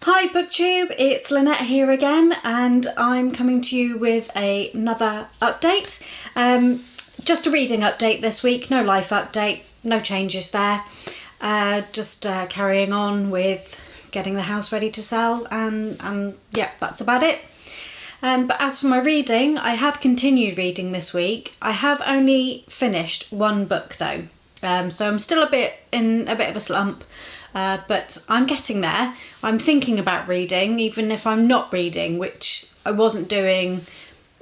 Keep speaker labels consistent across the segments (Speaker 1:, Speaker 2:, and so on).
Speaker 1: Hi BookTube, it's Lynette here again, and I'm coming to you with another update. Just a reading update this week, no life update, no changes there. Just carrying on with getting the house ready to sell, and yeah, that's about it. But as for my reading, I have continued reading this week. I have only finished one book though, so I'm still in a bit of a slump. But I'm getting there. I'm thinking about reading, even if I'm not reading, which I wasn't doing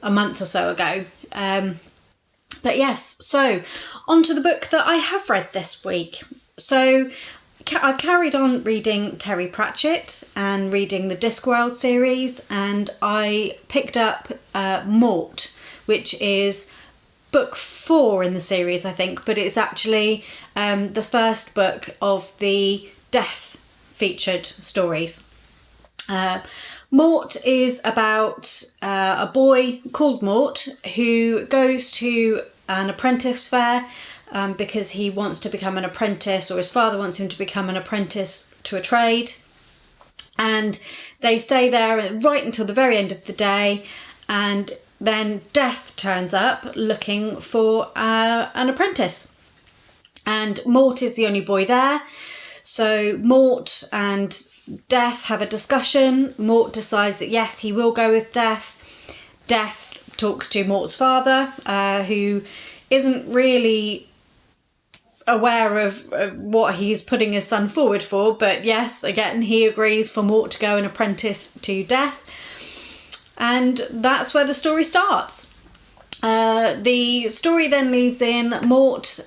Speaker 1: a month or so ago. But yes, so on to the book that I have read this week. So I've carried on reading Terry Pratchett and reading the Discworld series, and I picked up Mort, which is book 4 in the series, I think, but it's actually the first book of the Death featured stories. Mort is about a boy called Mort who goes to an apprentice fair because he wants to become an apprentice, or his father wants him to become an apprentice to a trade. And they stay there right until the very end of the day, and then Death turns up looking for an apprentice. And Mort is the only boy there. So Mort and Death have a discussion. Mort decides that yes, he will go with Death. Death talks to Mort's father, who isn't really aware of what he's putting his son forward for. But yes, again, he agrees for Mort to go and apprentice to Death. And that's where the story starts. The story then leads in. Mort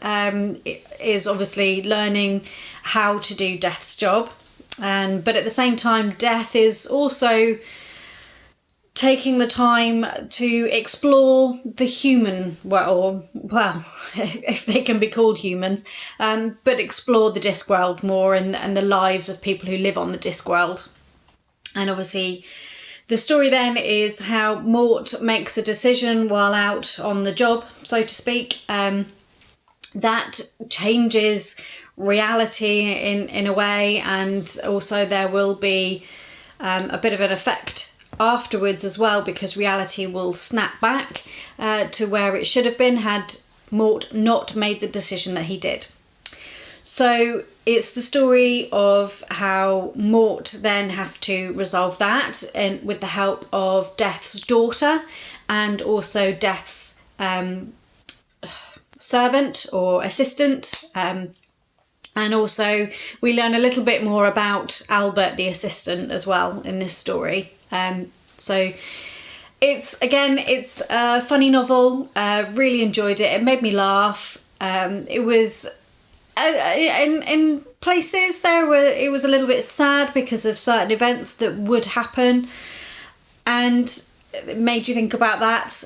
Speaker 1: is obviously learning how to do Death's job, but at the same time Death is also taking the time to explore the human well, if they can be called humans, but explore the Discworld more and the lives of people who live on the Discworld. And obviously the story then is how Mort makes a decision while out on the job, so to speak, that changes reality in a way, and also there will be a bit of an effect afterwards as well, because reality will snap back to where it should have been had Mort not made the decision that he did. So it's the story of how Mort then has to resolve that, and with the help of Death's daughter and also Death's servant or assistant. And also we learn a little bit more about Albert, the assistant, as well in this story. So it's a funny novel. Really enjoyed it. It made me laugh. It was in places it was a little bit sad because of certain events that would happen, and it made you think about that.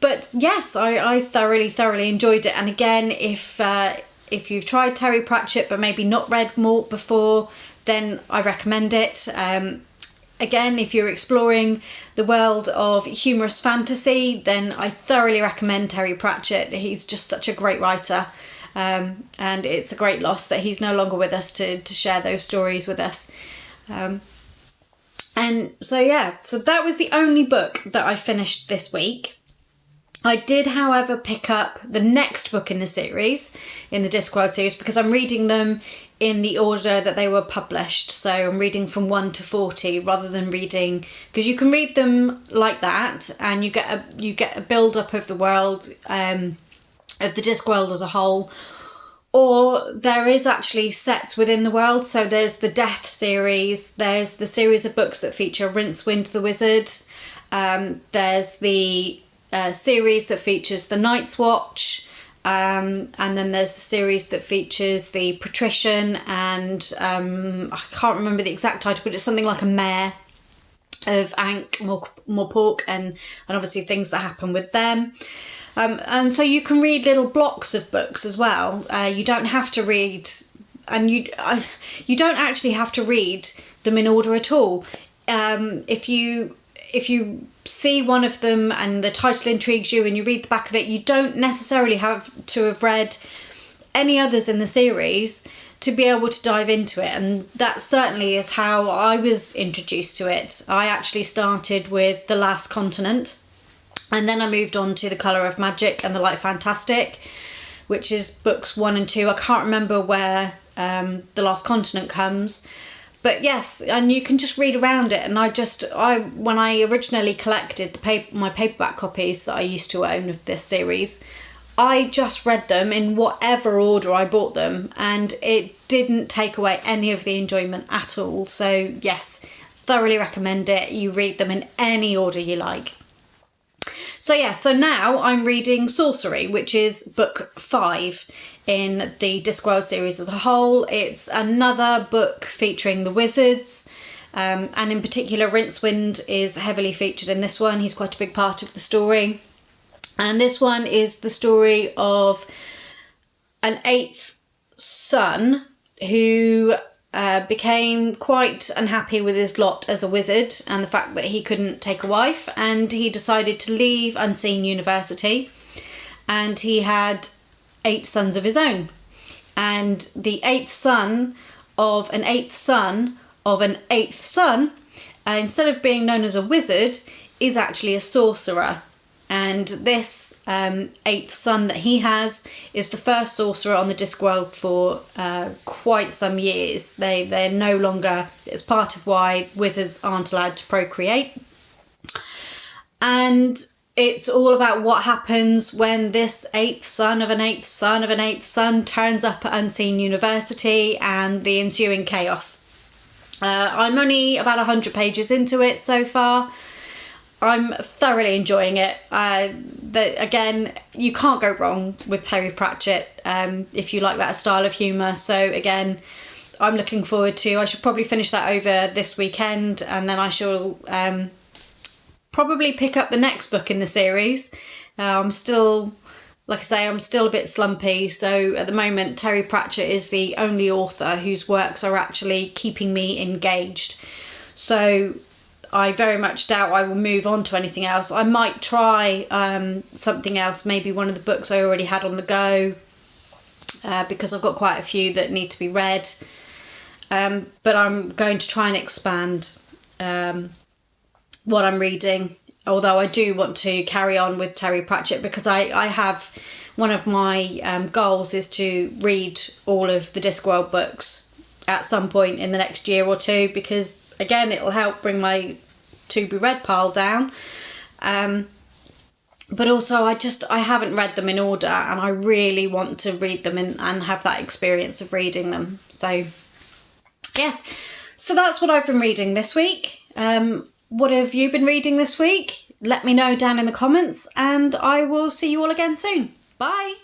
Speaker 1: But yes, I thoroughly enjoyed it. And again, if you've tried Terry Pratchett but maybe not read Mort before, then I recommend it. Again, if you're exploring the world of humorous fantasy, then I thoroughly recommend Terry Pratchett. He's just such a great writer. And it's a great loss that he's no longer with us to share those stories with us. And so that was the only book that I finished this week. I did, however, pick up the next book in the series, in the Discworld series, because I'm reading them in the order that they were published. So I'm reading from 1 to 40 rather than reading, because you can read them like that and you get a build up of the world, of the Discworld as a whole, or there is actually sets within the world. So there's the Death series, there's the series of books that feature Rincewind the Wizard, there's the series that features the Night's Watch, and then there's a series that features the Patrician and I can't remember the exact title, but it's something like a Mayor of Ankh-Morpork, and obviously things that happen with them. And so you can read little blocks of books as well. You don't have to read, and you don't actually have to read them in order at all. If you see one of them and the title intrigues you and you read the back of it, you don't necessarily have to have read any others in the series to be able to dive into it. And that certainly is how I was introduced to it. I actually started with The Last Continent, and then I moved on to The Colour of Magic and The Light Fantastic, which is books 1 and 2. I can't remember where The Last Continent comes. But yes, and you can just read around it. And when I originally collected my paperback copies that I used to own of this series, I just read them in whatever order I bought them, and it didn't take away any of the enjoyment at all. So yes, thoroughly recommend it. You read them in any order you like. So yeah, so now I'm reading Sorcery, which is book 5 in the Discworld series as a whole. It's another book featuring the wizards, and in particular Rincewind is heavily featured in this one. He's quite a big part of the story. And this one is the story of an 8th son who became quite unhappy with his lot as a wizard and the fact that he couldn't take a wife, and he decided to leave Unseen University, and he had 8 sons of his own. And the 8th son of an 8th son of an 8th son, instead of being known as a wizard, is actually a sorcerer. And this 8th son that he has is the first sorcerer on the Discworld for quite some years. They're no longer, it's part of why wizards aren't allowed to procreate. And it's all about what happens when this 8th son of an 8th son of an 8th son turns up at Unseen University and the ensuing chaos. I'm only about 100 pages into it so far. I'm thoroughly enjoying it. Again, you can't go wrong with Terry Pratchett if you like that style of humour. So again, I'm looking forward to, I should probably finish that over this weekend, and then I shall probably pick up the next book in the series. I'm still, like I say, I'm still a bit slumpy. So at the moment, Terry Pratchett is the only author whose works are actually keeping me engaged. So I very much doubt I will move on to anything else. I might try something else, maybe one of the books I already had on the go, because I've got quite a few that need to be read. But I'm going to try and expand what I'm reading, although I do want to carry on with Terry Pratchett, because I have, one of my goals is to read all of the Discworld books at some point in the next year or two, because again, it'll help bring my to-be-read pile down. But also, I haven't read them in order, and I really want to read them and have that experience of reading them. So, yes. So that's what I've been reading this week. What have you been reading this week? Let me know down in the comments, and I will see you all again soon. Bye!